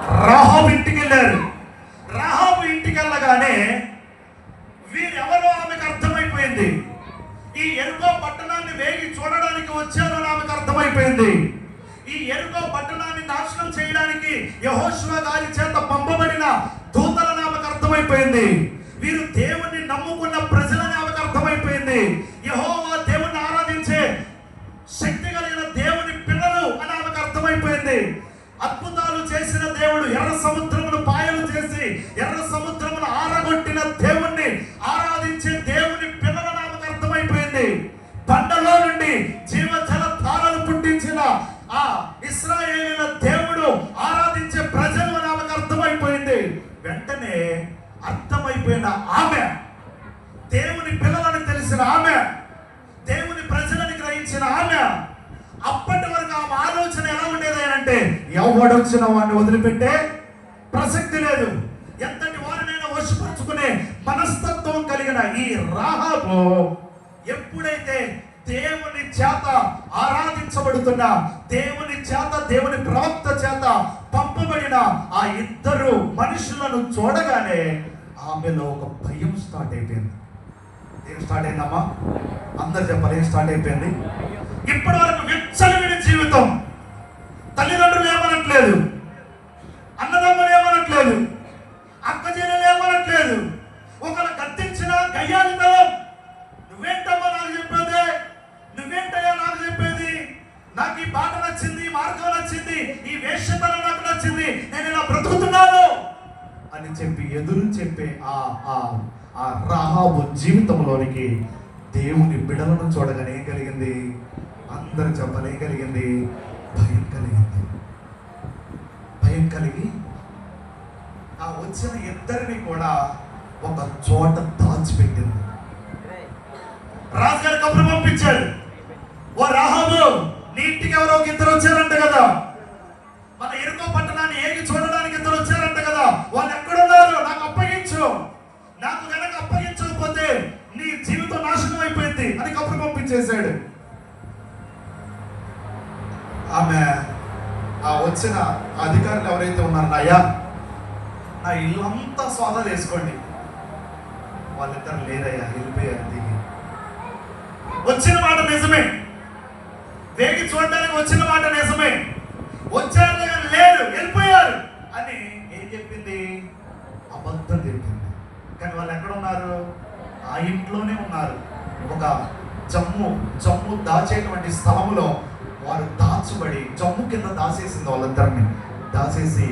రాహాబు ఇంటికి వెళ్ళారు. రాహాబు ఇంటికి వెళ్ళగానే వీరెవరో ఆమెకు అర్థమైపోయింది. ఈ ఎరుకో పట్టణాన్ని వేగి చూడడానికి వచ్చారో ఆమెకు అర్థమైపోయింది. ఈ ఎరుకో పట్టణాన్ని నాశనం చేయడానికి యెహోషువ గారి చేత పంపబడిన దూతలని ఆమెకు అర్థమైపోయింది. వీరు దేవుణ్ణి నమ్ముకున్న ప్రజలని ఆమెకు అర్థమైపోయింది. యెహోవా దేవుణ్ణి ఆరాధించే శక్తి కలిగిన దేవుని పిల్లలు అని ఆమెకు అర్థమైపోయింది. అద్భుతాలు చేసిన దేవుడు, ఎర్ర సముద్రమును పాయలు చేసి ఎర్ర సముద్రమును ఆరగొట్టిన దేవుణ్ణి ఆరాధించే దేవుని పిల్లలని ఆమెకు అర్థమైపోయింది. బండలో నుండి జీవజల ధారలు పుట్టించిన ఆ ఇశ్రాయేలీయుల దేవుడు ఆరాధించే ప్రజలు అని ఆమెకు అర్థమైపోయింది. వెంటనే అర్థమైపోయిన ఆమె, దేవుని పిల్లలని తెలిసిన ఆమె, దేవుని ప్రజలని గ్రహించిన ఆమె, అప్పటి వరకు ఆమె ఆలోచన ఎలా ఉండేది అంటే ఎవడొచ్చిన వాడిని వదిలిపెట్టే ప్రసక్తి లేదు, ఎంతటి వారినైనా వశపరుచుకునే మనస్తత్వం కలిగిన ఈ రాహాబు ఎప్పుడైతే దేవుని చేత ఆరాధించబడుతున్న, దేవుని చేత, దేవుని ప్రవక్త చేత పంపబడిన ఆ ఇద్దరు మనుషులను చూడగానే ఆమెలో ఒక భయం స్టార్ట్ అయిపోయింది. ఏం స్టార్ట్ అయిందమ్మా? అందరు చెప్పాలి, ఏం స్టార్ట్ అయిపోయింది? ఇప్పటి వరకు విచ్చలవిడి జీవితం. తల్లిదండ్రులు ఏమనట్లేదు, అన్నదమ్ములు ఏమనట్లేదు, అక్కచెల్లెలు ఏమనట్లేదు, ఒకరు గద్దించిన గయ్యాలితనం, నువ్వేంటమ్మా నాకు చెప్పేది, నువ్వేంటయ్యా నాకు చెప్పేది, నాకు ఈ బాట నచ్చింది, ఈ మార్గం నచ్చింది, ఈ వేషతనం నాకు నచ్చింది, నేను ఇలా బ్రతుకుతున్నాను అని చెప్పి ఎదురు చెప్పే ఆ రాహాబు జీవితంలోనికి దేవుని బిడలను చూడగానే ఏం కలిగింది? అందరు చెప్పలే కలిగింది? భయం కలిగింది. భయం కలిగి ఆ వచ్చిన ఇద్దరిని కూడా ఒక చోట దాచిపెట్టింది. రాజుగారి కబురు పంపించాడు, ఓ రాహాబు, నీ ఇంటికి ఎవరో ఒక ఇద్దరు వచ్చారంట కదా, మన ఎరుకో పట్టణాన్ని ఏగి చూడడానికి ఇద్దరు వచ్చారంట కదా, వాళ్ళు ఎక్కడున్నారు? నాకు అప్పగించు, నాకు కనుక అప్పగించకపోతే నీ జీవితం నాశనం అయిపోయింది అని కబురు పంపించేశాడు. ఆమె ఆ వచ్చిన అధికారులు ఎవరైతే ఉన్నారో, అయ్యా నా ఇల్లంతా సోదా వేసుకోండి, వాళ్ళిద్దరు లేరయ్యా, వెళ్ళిపోయారు దిగి. వచ్చిన మాట నిజమే, వేగి చూడడానికి వచ్చిన మాట నిజమే, వచ్చారు కానీ లేరు, వెళ్ళిపోయారు అని ఏం చెప్పింది? అబద్ధం చెప్పింది. కానీ వాళ్ళు ఎక్కడ ఉన్నారు? ఆ ఇంట్లోనే ఉన్నారు. ఒక జమ్ము దాచేటువంటి స్థలంలో వారు దాచబడి, జమ్ము కింద దాచేసింది, వాళ్ళిద్దరిని దాచేసి